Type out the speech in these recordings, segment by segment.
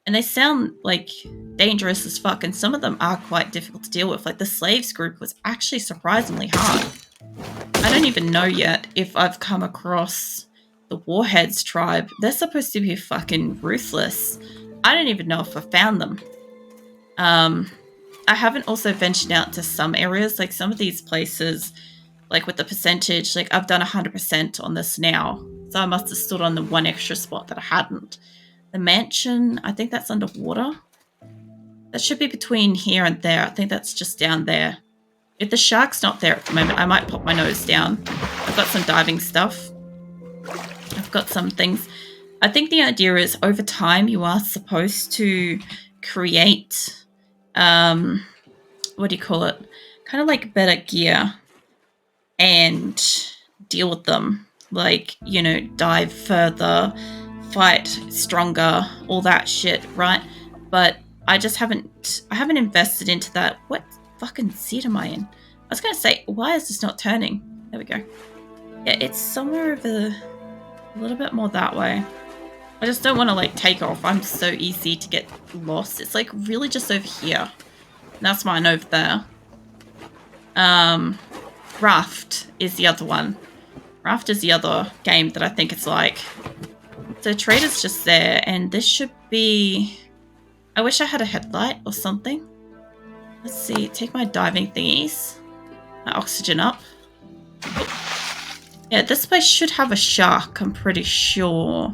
And they sound like dangerous as fuck, and some of them are quite difficult to deal with. Like the slaves group was actually surprisingly hard. I don't even know yet if I've come across the Warheads tribe. They're supposed to be fucking ruthless. I don't even know if I found them. I haven't also ventured out to some areas, like some of these places, like with the percentage, like I've done 100% on this now. So I must have stood on the one extra spot that I hadn't. The mansion, I think that's underwater. That should be between here and there. I think that's just down there. If the shark's not there at the moment, I might pop my nose down. I've got some diving stuff. I've got some things. I think the idea is over time you are supposed to create, what do you call it? Kind of like better gear and deal with them. Like, you know, dive further, fight stronger, all that shit, right? But I haven't invested into that. What fucking seat am I in? I was going to say, why is this not turning? There we go. Yeah, it's somewhere over a little bit more that way. I just don't want to, like, take off. I'm so easy to get lost. It's, like, really just over here. And that's mine over there. Raft is the other one. Raft is the other game that I think it's like. So Trader's just there, and this should be... I wish I had a headlight or something. Let's see, take my diving thingies. My oxygen up. Yeah, this place should have a shark, I'm pretty sure.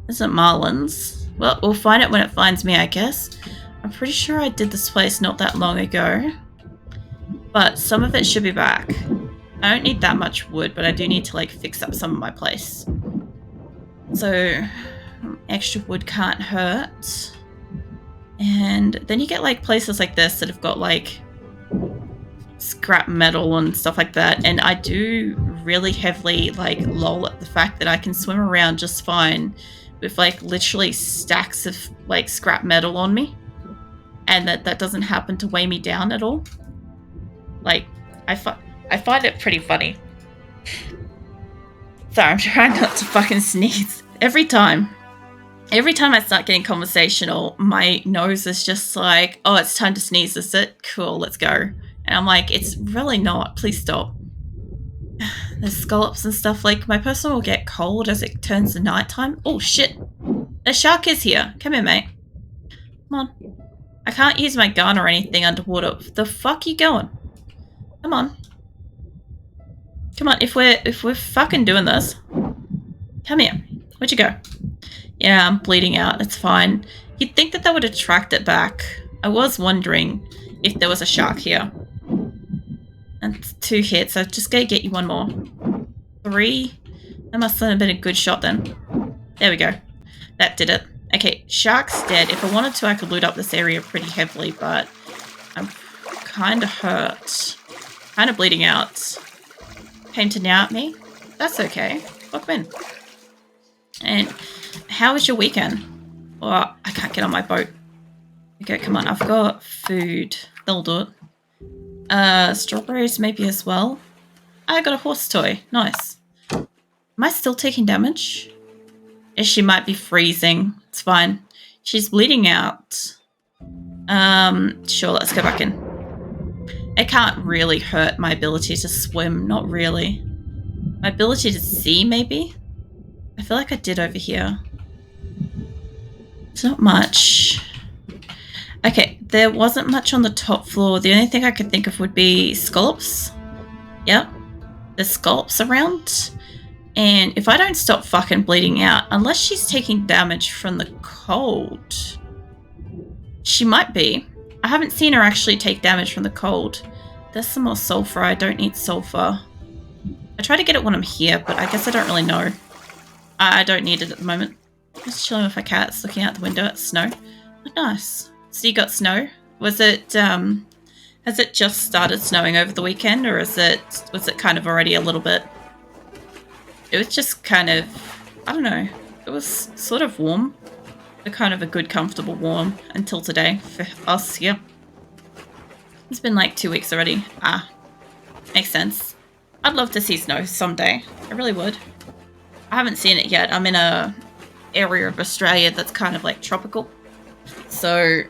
Isn't Marlin's? Well, we'll find it when it finds me, I guess. I'm pretty sure I did this place not that long ago. But some of it should be back. I don't need that much wood, but I do need to, like, fix up some of my place. So, extra wood can't hurt. And then you get, like, places like this that have got, like, scrap metal and stuff like that. And I do really heavily, like, lol at the fact that I can swim around just fine with, like, literally stacks of, like, scrap metal on me. And that doesn't happen to weigh me down at all. Like, I find it pretty funny. Sorry, I'm trying not to fucking sneeze. Every time I start getting conversational, my nose is just like, oh, it's time to sneeze, is it? Cool, let's go. And I'm like, it's really not. Please stop. There's scallops and stuff. Like, my person will get cold as it turns to nighttime. Oh, shit. A shark is here. Come here, mate. Come on. I can't use my gun or anything underwater. The fuck you going? Come on. Come on, if we're fucking doing this. Come here. Where'd you go? Yeah, I'm bleeding out. It's fine. You'd think that would attract it back. I was wondering if there was a shark here. And 2 hits. I just gotta get you one more. 3. That must have been a good shot then. There we go. That did it. Okay, shark's dead. If I wanted to, I could loot up this area pretty heavily, but I'm kind of hurt. Kind of bleeding out. Came to now at me. That's okay. Welcome in. And how was your weekend? Oh, I can't get on my boat. Okay, come on. I've got food. They'll do it. Strawberries maybe as well. I got a horse toy. Nice. Am I still taking damage? She might be freezing. It's fine. She's bleeding out. Sure, let's go back in. It can't really hurt my ability to swim. Not really. My ability to see, maybe? I feel like I did over here. It's not much. Okay, there wasn't much on the top floor. The only thing I could think of would be scallops. Yep. There's scallops around. And if I don't stop fucking bleeding out, unless she's taking damage from the cold, she might be. I haven't seen her actually take damage from the cold. There's some more sulfur. I don't need sulfur. I try to get it when I'm here, but I guess I don't really know. I don't need it at the moment. Just chilling with my cats, looking out the window at snow. Oh, nice. So you got snow? Was it, has it just started snowing over the weekend, or was it kind of already a little bit? It was just kind of, I don't know. It was sort of warm. Kind of a good, comfortable warm until today for us, yeah. It's been like 2 weeks already. Makes sense. I'd love to see snow someday. I really would. I haven't seen it yet. I'm in a area of Australia that's kind of like tropical. So,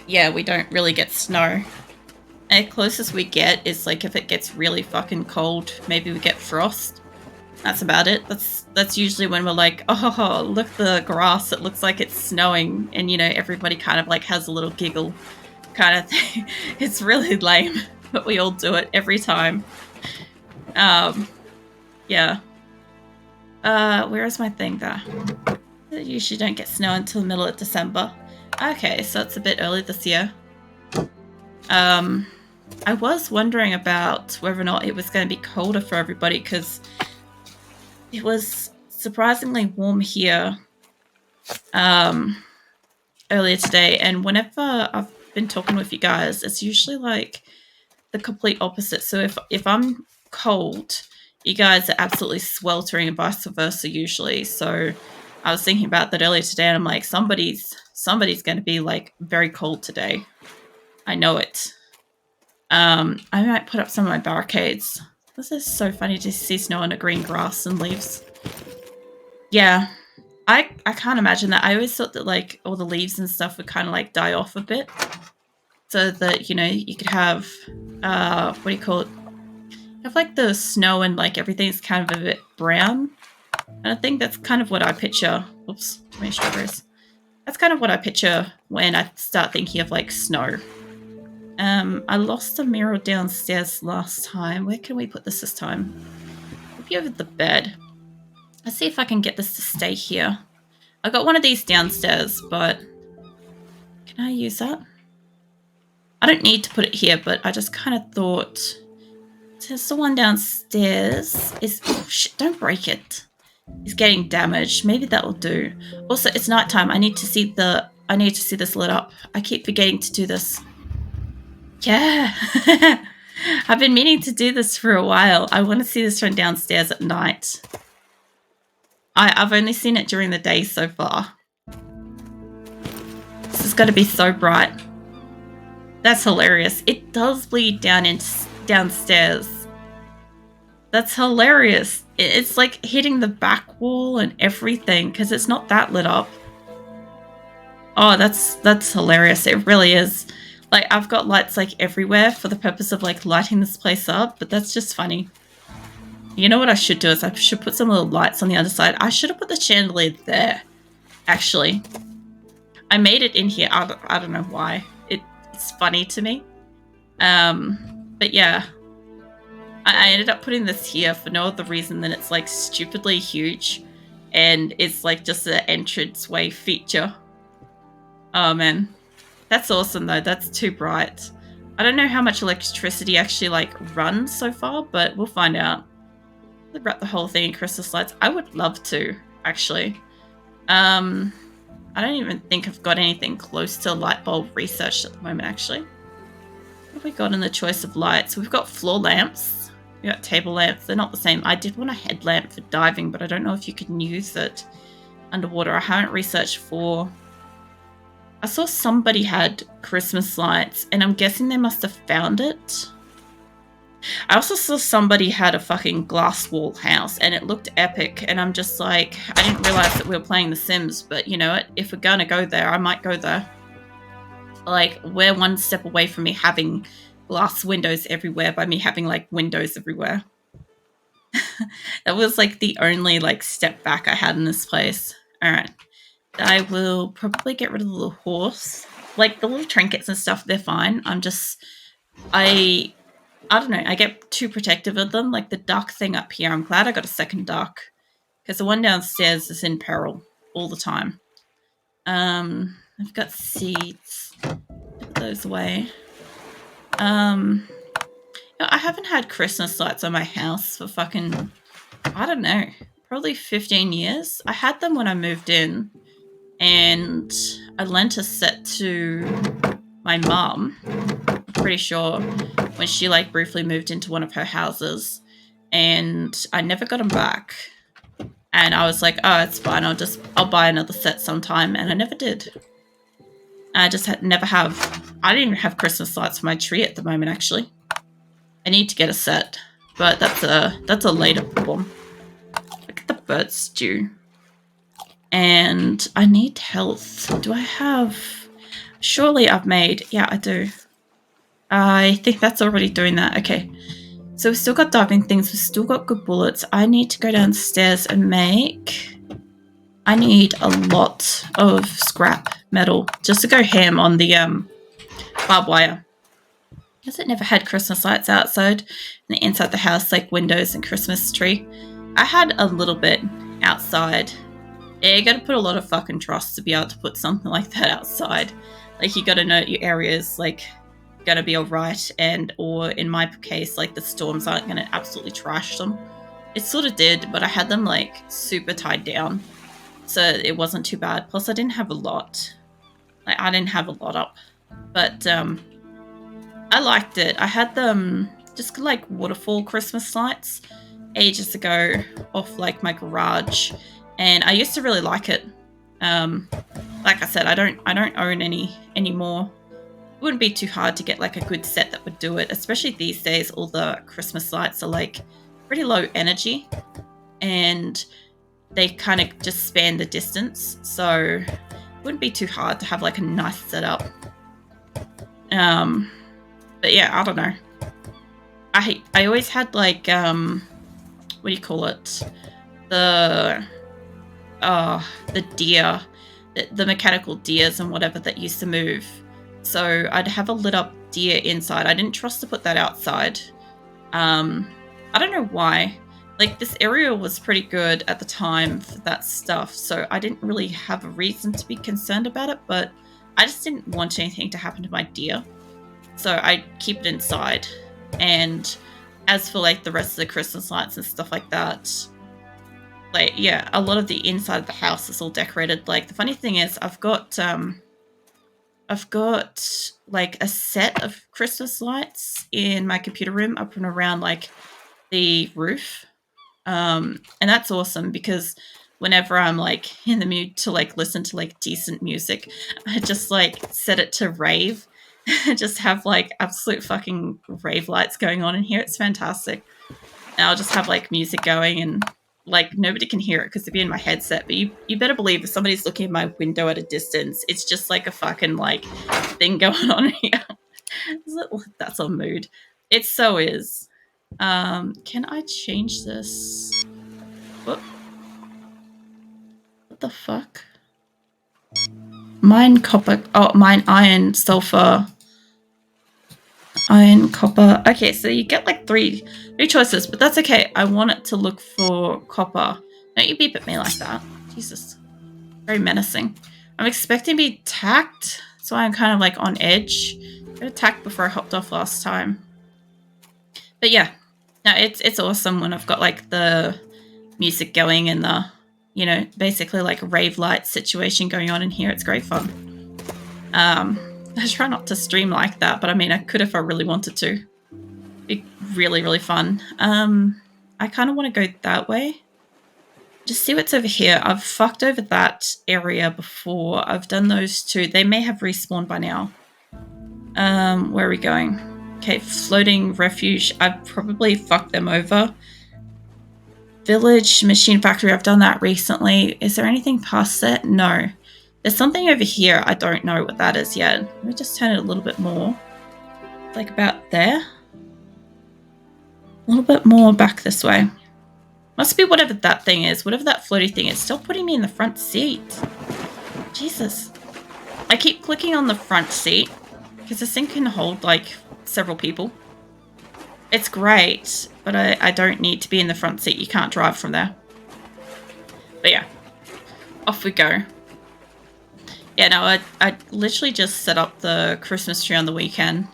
yeah, we don't really get snow. And the closest we get is like if it gets really fucking cold, maybe we get frost. That's about it. That's usually when we're like, oh, look the grass. It looks like it's snowing, and everybody kind of like has a little giggle, kind of thing. It's really lame, but we all do it every time. Yeah. Where is my thing there? I usually don't get snow until the middle of December. Okay, so it's a bit early this year. I was wondering about whether or not it was going to be colder for everybody, because it was surprisingly warm here earlier today, and whenever I've been talking with you guys, it's usually like the complete opposite. So if I'm cold, you guys are absolutely sweltering, and vice versa usually. So I was thinking about that earlier today, and I'm like, somebody's going to be like very cold today. I know it. I might put up some of my barricades. This is so funny to see snow on a green grass and leaves. Yeah, I can't imagine that. I always thought that like all the leaves and stuff would kind of like die off a bit, so that you could have what do you call it? Have like the snow and like everything's kind of a bit brown. And I think that's kind of what I picture. Oops, too many strawberries. That's kind of what I picture when I start thinking of like snow. I lost a mirror downstairs last time. Where can we put this time? Maybe over the bed. Let's see if I can get this to stay here. I got one of these downstairs, but can I use that? I don't need to put it here, but I just kind of thought there's the one downstairs oh shit, don't break it. It's getting damaged. Maybe that will do. Also, it's nighttime. I need to see this lit up. I keep forgetting to do this. Yeah. I've been meaning to do this for a while. I want to see this from downstairs at night. I've only seen it during the day so far. This is going to be so bright. That's hilarious. It does bleed downstairs. That's hilarious. It's like hitting the back wall and everything, because it's not that lit up. Oh, that's hilarious. It really is. Like, I've got lights like everywhere for the purpose of like lighting this place up, but that's just funny. You know what I should do is I should put some little lights on the other side. I should have put the chandelier there, actually. I made it in here. I don't know why. It's funny to me. But yeah. I ended up putting this here for no other reason than it's like stupidly huge, and it's like just an entranceway feature. Oh man. That's awesome though. That's too bright. I don't know how much electricity actually like runs so far, but we'll find out. I'll wrap the whole thing in Christmas lights. I would love to, actually. I don't even think I've got anything close to light bulb research at the moment, actually. What have we got in the choice of lights? We've got floor lamps. We've got table lamps. They're not the same. I did want a headlamp for diving, but I don't know if you can use it underwater. I haven't researched for... I saw somebody had Christmas lights, and I'm guessing they must have found it. I also saw somebody had a fucking glass wall house, and it looked epic, and I'm just like, I didn't realize that we were playing The Sims, but you know what? If we're gonna go there, I might go there. Like, we're one step away from me having glass windows everywhere by me having, like, windows everywhere. That was, like, the only, like, step back I had in this place. Alright. I will probably get rid of the little horse. Like, the little trinkets and stuff, they're fine. I don't know, I get too protective of them. Like the duck thing up here, I'm glad I got a second duck, because the one downstairs is in peril all the time. I've got seeds. Put those away. I haven't had Christmas lights on my house for fucking, I don't know, probably 15 years. I had them when I moved in, and I lent a set to my mum. I'm pretty sure when she like briefly moved into one of her houses, and I never got them back. And I was like, oh, it's fine. I'll buy another set sometime, and I never did. I just never have. I didn't even have Christmas lights for my tree at the moment. Actually, I need to get a set, but that's a later problem. Look at the bird stew. And I need health. Do I have... Surely I've made... Yeah, I do. I think that's already doing that. Okay. So we've still got diving things. We've still got good bullets. I need to go downstairs and make... I need a lot of scrap metal just to go ham on the barbed wire. Because it never had Christmas lights outside and inside the house, like windows and Christmas tree. I had a little bit outside. Yeah, you gotta put a lot of fucking trust to be able to put something like that outside. Like, you gotta know your area's, like, gonna be alright, and, or in my case, like, the storms aren't gonna absolutely trash them. It sort of did, but I had them, like, super tied down. So it wasn't too bad. Plus, I didn't have a lot. Like, I didn't have a lot up. But, I liked it. I had them just like waterfall Christmas lights ages ago off like my garage, and I used to really like it. Like I said, I don't own any anymore. It wouldn't be too hard to get like a good set that would do it, especially these days. All the Christmas lights are like pretty low energy, and they kind of just span the distance, so it wouldn't be too hard to have like a nice setup. But yeah, I don't know. I always had like what do you call it? The deer, the mechanical deers and whatever that used to move. So I'd have a lit up deer inside. I didn't trust to put that outside. I don't know why. Like, this area was pretty good at the time for that stuff, so I didn't really have a reason to be concerned about it, but I just didn't want anything to happen to my deer. So I keep it inside. And as for like the rest of the Christmas lights and stuff like that, like, yeah, a lot of the inside of the house is all decorated. Like, the funny thing is I've got like a set of Christmas lights in my computer room up and around like the roof. And that's awesome because whenever I'm like in the mood to like listen to like decent music, I just like set it to rave. Just have like absolute fucking rave lights going on in here. It's fantastic. And I'll just have like music going, and like nobody can hear it because it'd be in my headset. But you better believe if somebody's looking at my window at a distance, it's just like a fucking like thing going on here. That's on mood. It so is. Can I change this? What the fuck? Mine copper. Oh, mine iron, sulfur, iron, copper. Okay, so you get like three choices, but that's okay. I want it to look for copper. Don't you beep at me like that. Jesus. Very menacing. I'm expecting to be attacked, so I'm kind of like on edge. I got attacked before I hopped off last time. But yeah. No, it's awesome when I've got like the music going and the, you know, basically like a rave light situation going on in here. It's great fun. I try not to stream like that, but I mean, I could if I really wanted to. It'd be really, really fun. I kind of want to go that way. Just see what's over here. I've fucked over that area before. I've done those two. They may have respawned by now. Where are we going? Okay, floating refuge. I've probably fucked them over. Village, machine factory. I've done that recently. Is there anything past that? No. There's something over here. I don't know what that is yet. Let me just turn it a little bit more. Like about there. A little bit more back this way. Must be whatever that thing is. Whatever that floaty thing is. Stop putting me in the front seat. Jesus. I keep clicking on the front seat because this thing can hold like several people. It's great, but I don't need to be in the front seat. You can't drive from there. But yeah, off we go. Yeah, no, I literally just set up the Christmas tree on the weekend,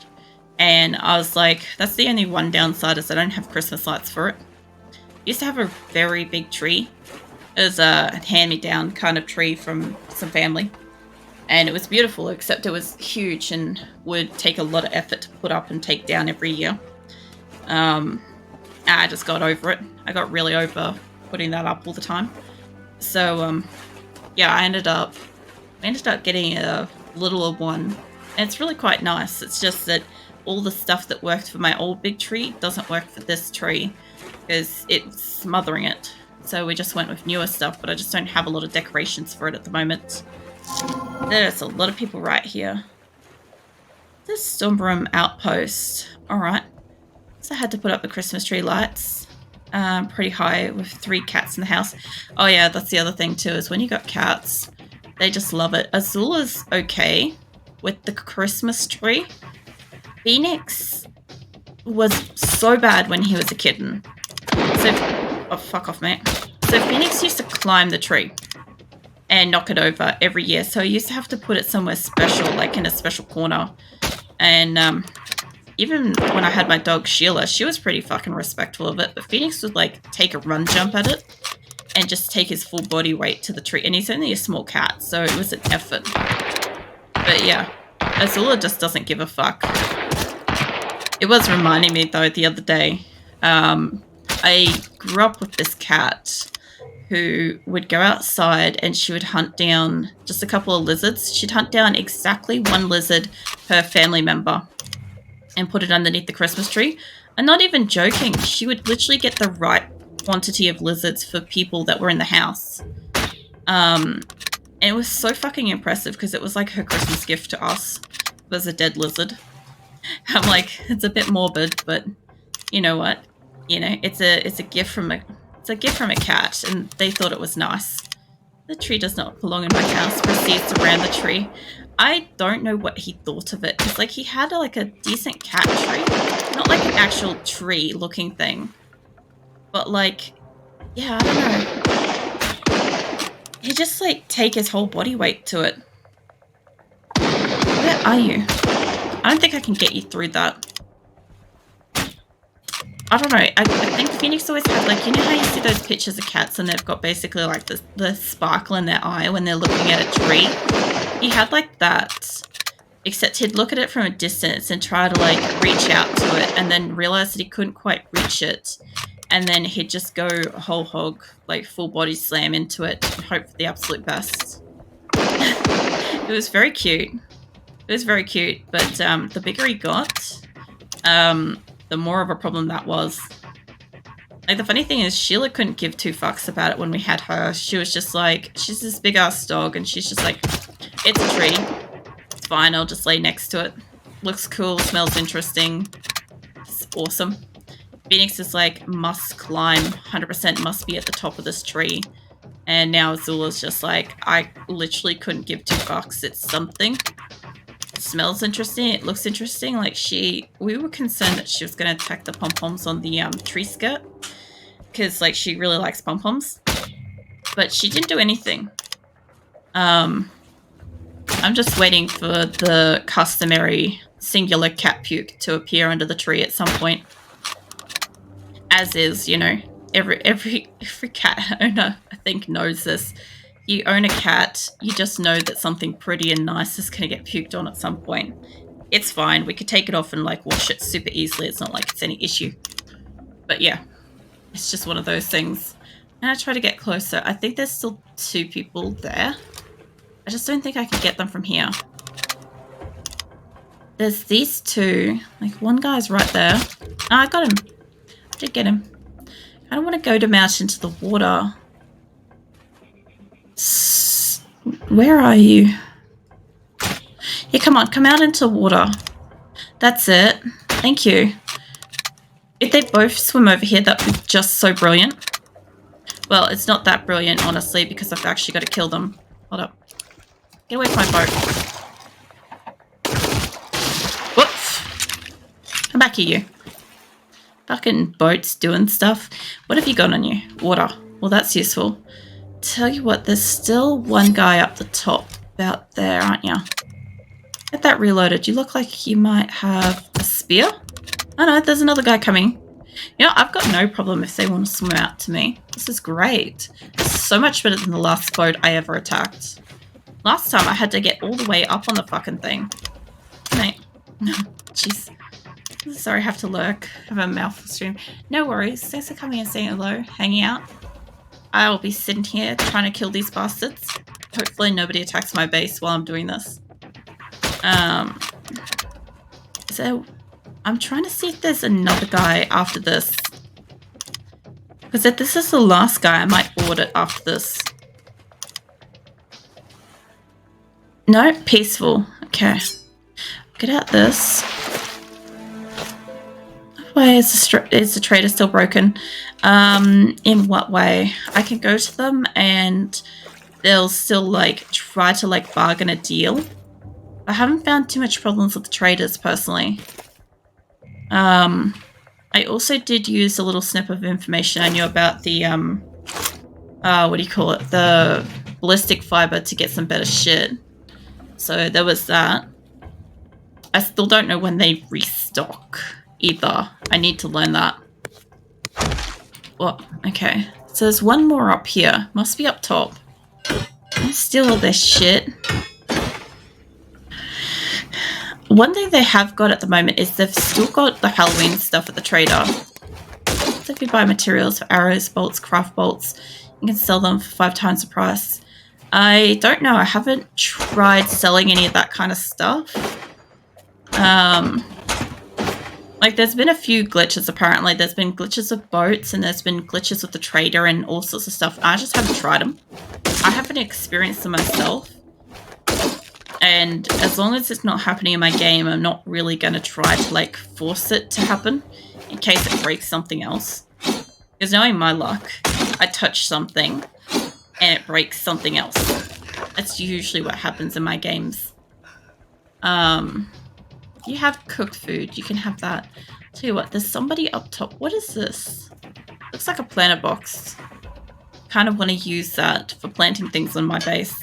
and I was like, that's the only one downside is I don't have Christmas lights for it. I used to have a very big tree. It was a hand-me-down kind of tree from some family. And it was beautiful, except it was huge and would take a lot of effort to put up and take down every year. I just got over it. I got really over putting that up all the time. So, yeah, I ended up getting a littler one. And it's really quite nice. It's just that all the stuff that worked for my old big tree doesn't work for this tree because it's smothering it. so we just went with newer stuff, but I just don't have a lot of decorations for it at the moment. There's a lot of people right here. This Stormbrim outpost. Alright. So I had to put up the Christmas tree lights. Pretty high with 3 cats in the house. Oh yeah, that's the other thing too, is when you got cats, they just love it. Azula's okay with the Christmas tree. Phoenix was so bad when he was a kitten. So, oh fuck off, mate. So Phoenix used to climb the tree and knock it over every year. So he used to have to put it somewhere special, like in a special corner. And even when I had my dog Sheila, she was pretty fucking respectful of it. But Phoenix would like take a run jump at it and just take his full body weight to the tree. And he's only a small cat, so it was an effort. But yeah, Azula just doesn't give a fuck. It was reminding me though the other day. I grew up with this cat who would go outside and she would hunt down just a couple of lizards. She'd hunt down exactly 1 lizard per family member and put it underneath the Christmas tree. I'm not even joking. She would literally get the right quantity of lizards for people that were in the house. And it was so fucking impressive because it was like her Christmas gift to us. It was a dead lizard. I'm like, it's a bit morbid, but you know what? You know, it's a gift from a cat, and they thought it was nice. The tree does not belong in my house. Proceeds around the tree. I don't know what he thought of it, because like he had like a decent cat tree, not like an actual tree looking thing, but like, yeah, I don't know. He just like take his whole body weight to it. Where are you? I don't think I can get you through that. I don't know. I think Phoenix always had, like, you know how you see those pictures of cats and they've got basically like the sparkle in their eye when they're looking at a tree? He had like that, except he'd look at it from a distance and try to like reach out to it and then realize that he couldn't quite reach it. And then he'd just go whole hog, like full body slam into it and hope for the absolute best. It was very cute. It was very cute, but the bigger he got, the more of a problem that was. Like, the funny thing is, Sheila couldn't give 2 fucks about it when we had her. She was just like, she's this big ass dog, and she's just like, it's a tree. It's fine, I'll just lay next to it. Looks cool, smells interesting. It's awesome. Phoenix is like, must climb, 100% must be at the top of this tree. And now Azula's just like, I literally couldn't give 2 fucks. It's something. It smells interesting. It looks interesting. Like we were concerned that she was going to attack the pom-poms on the tree skirt, because like she really likes pom-poms, but she didn't do anything. I'm just waiting for the customary singular cat puke to appear under the tree at some point. As is, you know, every cat owner I think knows this. You own a cat, you just know that something pretty and nice is going to get puked on at some point. It's fine. We could take it off and like wash it super easily. It's not like it's any issue. But yeah, it's just one of those things. And I try to get closer. I think there's still 2 people there. I just don't think I can get them from here. There's these 2. Like, one guy's right there. Oh, I got him. I did get him. I don't want to go out into the water. Where are you? Yeah, come on, come out into water. That's it. Thank you. If they both swim over here, that would be just so brilliant. Well, it's not that brilliant, honestly, because I've actually got to kill them. Hold up. Get away from my boat. Whoops. Come back here, you. Fucking boats doing stuff. What have you got on you? Water. Well, that's useful. Tell you what, there's still one guy up the top about there, aren't you? Get that reloaded. You look like you might have a spear. Oh no, there's another guy coming. You know, I've got no problem if they want to swim out to me. This is great. This is so much better than the last boat I ever attacked. Last time I had to get all the way up on the fucking thing. Mate. Jeez. Sorry, I have to lurk. I have a mouthful stream. No worries. Thanks for coming and saying hello, hanging out. I'll be sitting here trying to kill these bastards. Hopefully nobody attacks my base while I'm doing this. So I'm trying to see if there's another guy after this. Because if this is the last guy, I might order after this. No, peaceful. Okay. Get out this. Why is the trader still broken? In what way? I can go to them and they'll still like try to like bargain a deal. I haven't found too much problems with the traders personally. I also did use a little snip of information I knew about the what do you call it? The ballistic fiber to get some better shit. So there was that. I still don't know when they restock either. I need to learn that. Well, okay. So there's one more up here. Must be up top. Let's steal all this shit. One thing they have got at the moment is they've still got the Halloween stuff at the trader. So if you buy materials for arrows, bolts, craft bolts, you can sell them for 5 times the price. I don't know. I haven't tried selling any of that kind of stuff. Like, there's been a few glitches, apparently. There's been glitches with boats, and there's been glitches with the trader and all sorts of stuff. I just haven't tried them. I haven't experienced them myself. And as long as it's not happening in my game, I'm not really going to try to, like, force it to happen in case it breaks something else. Because knowing my luck, I touch something and it breaks something else. That's usually what happens in my games. You have cooked food. You can have that. Tell you what, there's somebody up top. What is this? Looks like a planter box. Kind of want to use that for planting things on my base.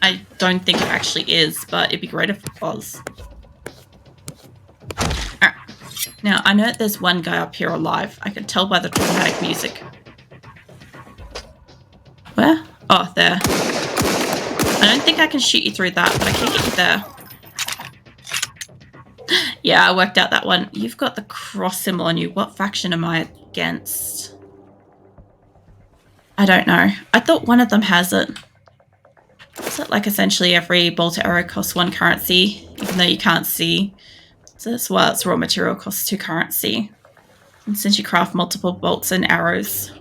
I don't think it actually is, but it'd be great if it was. Alright. Now, I know that there's one guy up here alive. I can tell by the dramatic music. Where? Oh, there. I don't think I can shoot you through that, but I can get you there. Yeah, I worked out that one. You've got the cross symbol on you. What faction am I against? I don't know. I thought one of them has it. Is it like essentially every bolt or arrow costs 1 currency, even though you can't see? So that's why its raw material costs 2 currency. And since you craft multiple bolts and arrows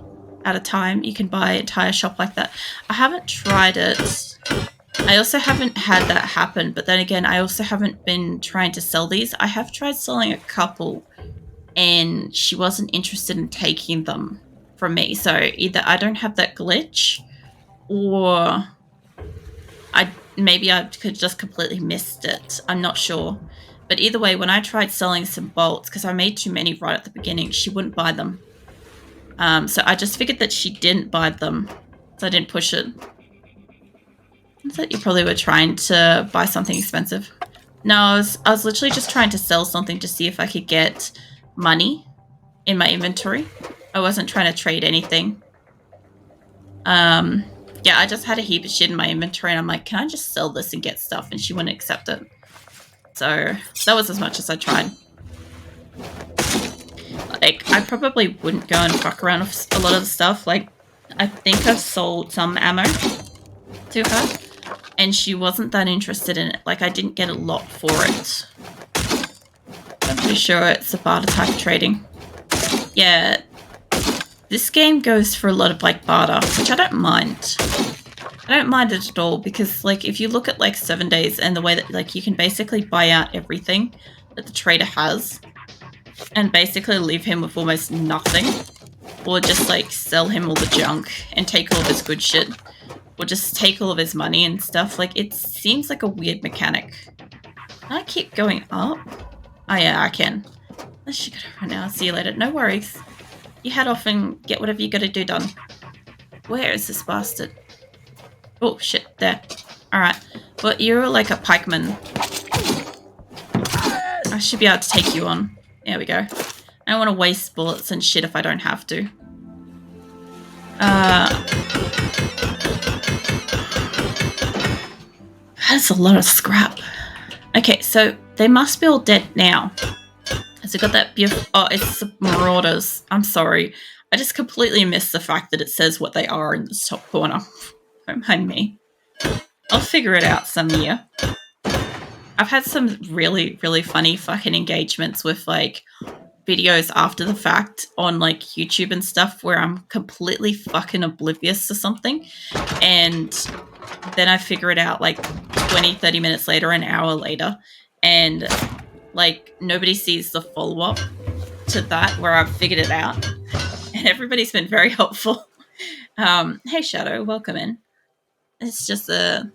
at a time, you can buy an entire shop like that. I haven't tried it. I also haven't had that happen, but then again, I also haven't been trying to sell these. I have tried selling a couple, and she wasn't interested in taking them from me. So either I don't have that glitch, or maybe I could just completely missed it. I'm not sure. But either way, when I tried selling some bolts, because I made too many right at the beginning, she wouldn't buy them. So I just figured that she didn't buy them, so I didn't push it. I thought you probably were trying to buy something expensive. No, I was literally just trying to sell something to see if I could get money in my inventory. I wasn't trying to trade anything. Yeah, I just had a heap of shit in my inventory, and I'm like, can I just sell this and get stuff? And she wouldn't accept it. So that was as much as I tried. Like, I probably wouldn't go and fuck around with a lot of the stuff. Like, I think I've sold some ammo to her, and she wasn't that interested in it. Like, I didn't get a lot for it. I'm pretty sure it's a barter type of trading. Yeah, this game goes for a lot of, like, barter, which I don't mind. I don't mind it at all, because, like, if you look at, like, 7 days and the way that, like, you can basically buy out everything that the trader has and basically leave him with almost nothing, or just, like, sell him all the junk and take all of his good shit, or just take all of his money and stuff. Like, it seems like a weird mechanic. Can I keep going up? Oh, yeah, I can. I should go right now. See you later. No worries. You head off and get whatever you gotta do done. Where is this bastard? Oh, shit. There. Alright. But you're like a pikeman. I should be able to take you on. There we go. I don't want to waste bullets and shit if I don't have to. That's a lot of scrap. Okay, so they must be all dead now. Has it got that beautiful... Oh, it's the Marauders. I'm sorry. I just completely missed the fact that it says what they are in the top corner. Don't mind me. I'll figure it out some year. I've had some really, really funny fucking engagements with, like, videos after the fact on like YouTube and stuff where I'm completely fucking oblivious to something, and then I figure it out like 20, 30 minutes later, an hour later, and like nobody sees the follow-up to that where I've figured it out, and everybody's been very helpful. Hey Shadow, welcome in. It's just a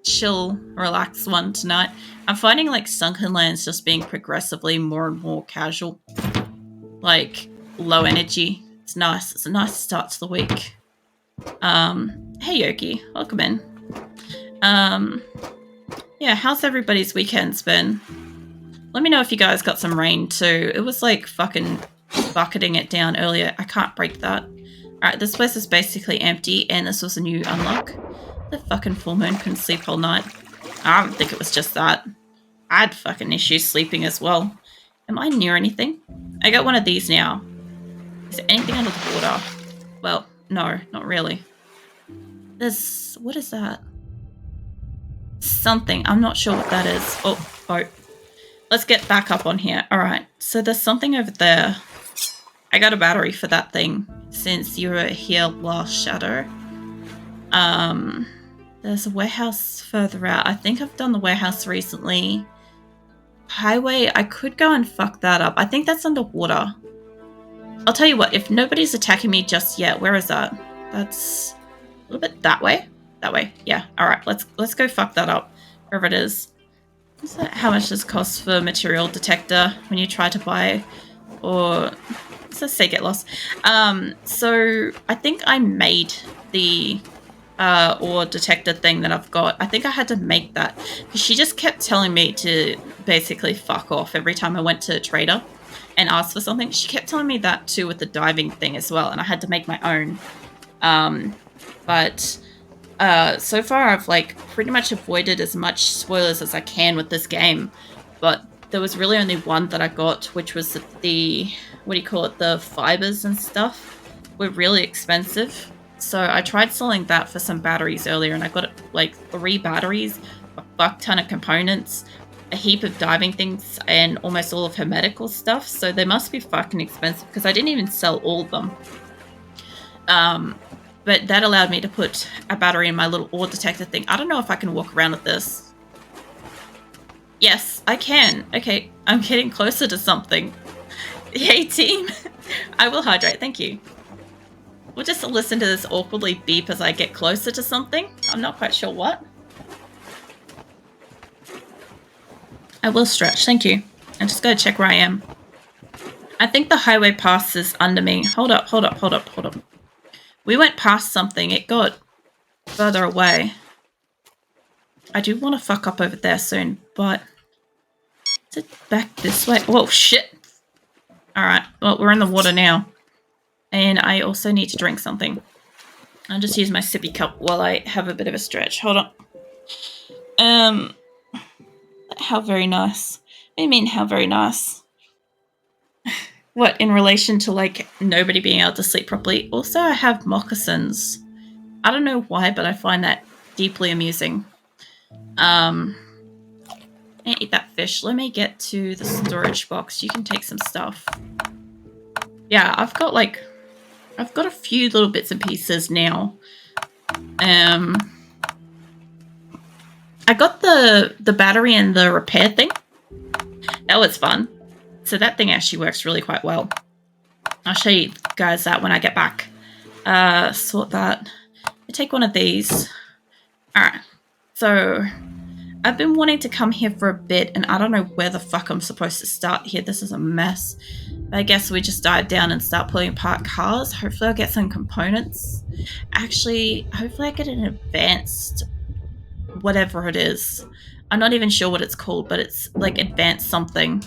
chill, relaxed one tonight. I'm finding like Sunken Lands just being progressively more and more casual, like low energy. It's nice. It's a nice start to the week. Hey Yoki, welcome in. Yeah, how's everybody's weekends been? Let me know if you guys got some rain too. It was like fucking bucketing it down earlier. I can't break that. Alright, this place is basically empty, and this was a new unlock. The fucking full moon, couldn't sleep all night. I don't think it was just that. I had fucking issues sleeping as well. Am I near anything? I got one of these now. Is there anything under the water? Well, no, not really. There's... what is that? Something. I'm not sure what that is. Oh, boat. Let's get back up on here. Alright, so there's something over there. I got a battery for that thing since you were here last, Shadow. There's a warehouse further out. I think I've done the warehouse recently. Highway, I could go and fuck that up. I think that's underwater. I'll tell you what, if nobody's attacking me just yet, where is that? That's a little bit that way. That way, yeah. Alright, let's go fuck that up. Wherever it is. Is that how much this costs for material detector when you try to buy, or let's say get lost. So I think I made the ore detector thing that I've got. I think I had to make that because she just kept telling me to basically fuck off every time I went to a trader and asked for something. She kept telling me that too with the diving thing as well, and I had to make my own. But so far I've like pretty much avoided as much spoilers as I can with this game, but there was really only one that I got, which was the what do you call it, the fibers and stuff were really expensive. So I tried selling that for some batteries earlier, and I got like 3 batteries, a fuck ton of components, a heap of diving things, and almost all of her medical stuff. So they must be fucking expensive because I didn't even sell all of them. But that allowed me to put a battery in my little ore detector thing. I don't know if I can walk around with this. Yes, I can. Okay, I'm getting closer to something. Yay, team. I will hydrate, thank you. We'll just listen to this awkwardly beep as I get closer to something. I'm not quite sure what. I will stretch, thank you. I'm just going to check where I am. I think the highway pass is under me. Hold up. We went past something. It got further away. I do want to fuck up over there soon, but... is it back this way? Whoa, shit. Alright, well, we're in the water now. And I also need to drink something. I'll just use my sippy cup while I have a bit of a stretch. Hold on. How very nice. What do you mean, how very nice? What, in relation to, like, nobody being able to sleep properly? Also, I have moccasins. I don't know why, but I find that deeply amusing. I eat that fish. Let me get to the storage box. You can take some stuff. Yeah, I've got a few little bits and pieces now. I got the battery and the repair thing. That was fun. So that thing actually works really quite well. I'll show you guys that when I get back. Sort that. I take one of these. Alright. So I've been wanting to come here for a bit, and I don't know where the fuck I'm supposed to start here. This is a mess. I guess we just dive down and start pulling apart cars. Hopefully I'll get some components. Actually, hopefully I get an advanced whatever it is. I'm not even sure what it's called, but it's like advanced something.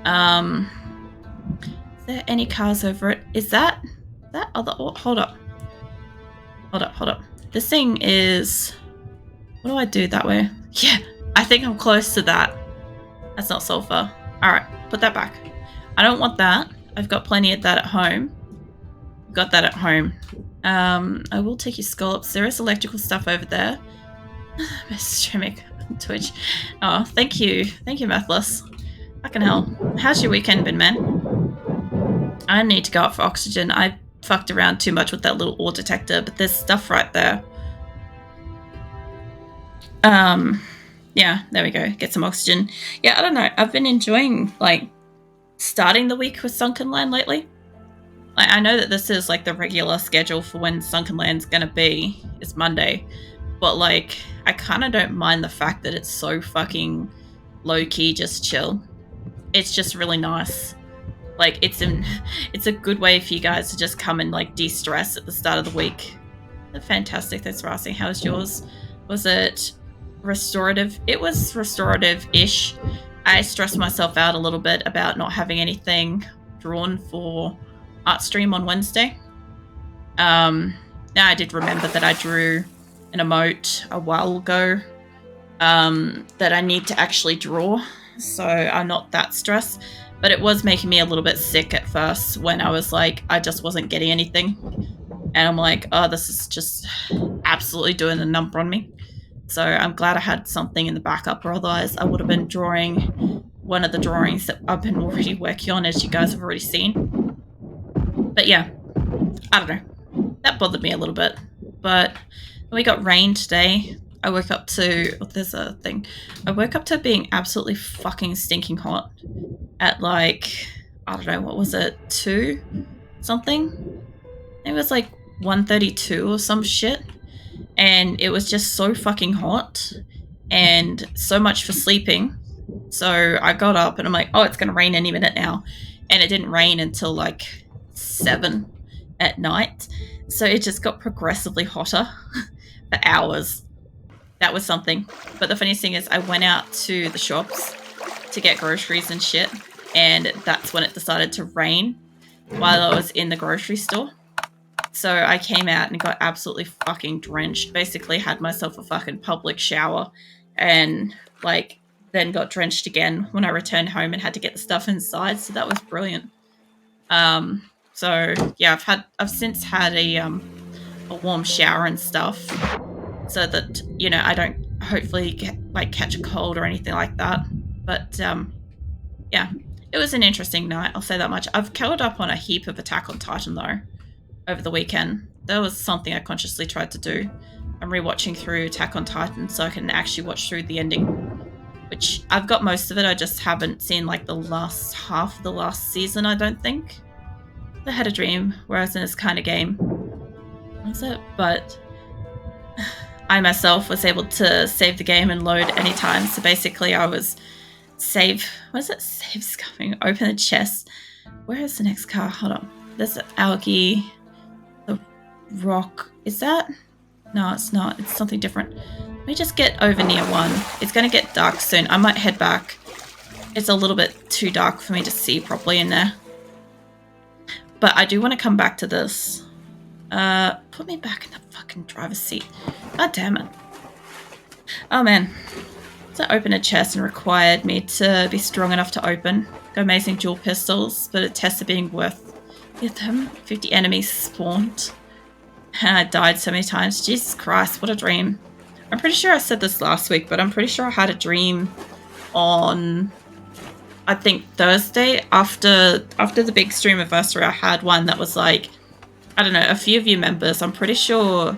Is there any cars over it? Is that other... oh, hold up. This thing is... what do I do that way? Yeah, I think I'm close to that. That's not sulfur. Alright, put that back. I don't want that. I've got plenty of that at home. Got that at home. I will take your scallops. There is electrical stuff over there. Message Twitch. Oh, thank you. Thank you, Mathless. Fucking hell. How's your weekend been, man? I need to go up for oxygen. I fucked around too much with that little ore detector, but there's stuff right there. Yeah, there we go. Get some oxygen. Yeah, I don't know. I've been enjoying, like, starting the week with Sunken Land lately. Like, I know that this is, like, the regular schedule for when Sunken Land's gonna be. It's Monday. But, like, I kind of don't mind the fact that it's so fucking low-key, just chill. It's just really nice. Like, it's a good way for you guys to just come and, like, de-stress at the start of the week. Fantastic. Thanks for asking. How's yours? Was it restorative? It was restorative-ish. I stressed myself out a little bit about not having anything drawn for art stream on Wednesday. Now I did remember that I drew an emote a while ago that I need to actually draw, so I'm not that stressed. But it was making me a little bit sick at first when I was like, I just wasn't getting anything. And I'm like, oh, this is just absolutely doing a number on me. So I'm glad I had something in the backup, or otherwise I would have been drawing one of the drawings that I've been already working on, as you guys have already seen. But yeah, I don't know. That bothered me a little bit. But we got rain today. I woke up to, there's a thing. I woke up to being absolutely fucking stinking hot at like, I don't know, what was it, 2 something? It was like 1:32 or some shit. And it was just so fucking hot and so much for sleeping. So I got up and I'm like, oh, it's going to rain any minute now. And it didn't rain until like 7 at night. So it just got progressively hotter for hours. That was something. But the funniest thing is I went out to the shops to get groceries and shit. And that's when it decided to rain while I was in the grocery store. So I came out and got absolutely fucking drenched. Basically had myself a fucking public shower and like then got drenched again when I returned home and had to get the stuff inside. So that was brilliant. So yeah, I've since had a warm shower and stuff so that, you know, I don't hopefully catch a cold or anything like that. But yeah, it was an interesting night. I'll say that much. I've caught up on a heap of Attack on Titan though over the weekend. That was something I consciously tried to do. I'm rewatching through Attack on Titan so I can actually watch through the ending, which I've got most of it. I just haven't seen like the last half of the last season, I don't think. I had a dream where I was in this kind of game. That's it. But I myself was able to save the game and load anytime. So basically I was save scuffing, open the chest. Where is the next car? Hold on. There's the algae. The rock. Is that? No, it's not. It's something different. Let me just get over near one. It's going to get dark soon. I might head back. It's a little bit too dark for me to see properly in there. But I do want to come back to this. Put me back in the fucking driver's seat. God damn it. Oh man. So I opened a chest and required me to be strong enough to open. Got amazing dual pistols, but it tested being worth them. 50 enemies spawned. And I died so many times. Jesus Christ, what a dream. I'm pretty sure I said this last week, but I'm pretty sure I had a dream on, I think, Thursday after the big stream anniversary. I had one that was like, I don't know, a few of you members. I'm pretty sure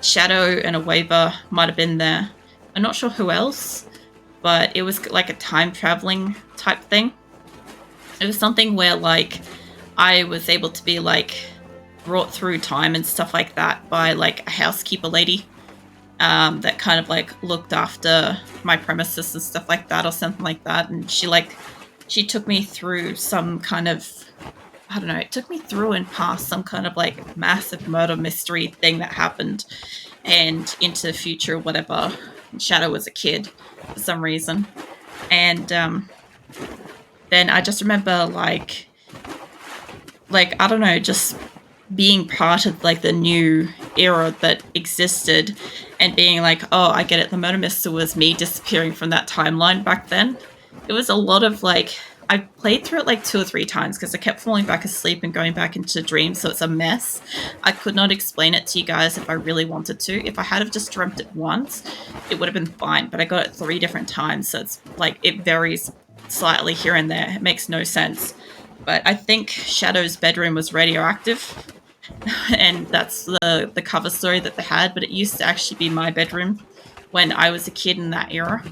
Shadow and a Waver might have been there. I'm not sure who else, but it was like a time traveling type thing. It was something where like I was able to be like brought through time and stuff like that by like a housekeeper lady that kind of like looked after my premises and stuff like that or something like that. And she took me through some kind of, I don't know, it took me through and past some kind of like massive murder mystery thing that happened and into the future or whatever. Shadow was a kid for some reason. And then I just remember like I don't know, just being part of like the new era that existed and being like, oh, I get it, the murder mystery was me disappearing from that timeline back then. It was a lot of like, I played through it like 2 or 3 times because I kept falling back asleep and going back into dreams, so it's a mess. I could not explain it to you guys if I really wanted to. If I had have just dreamt it once, it would have been fine, but I got it 3 different times, so it's like it varies slightly here and there. It makes no sense. But I think Shadow's bedroom was radioactive, and that's the cover story that they had. But it used to actually be my bedroom when I was a kid in that era.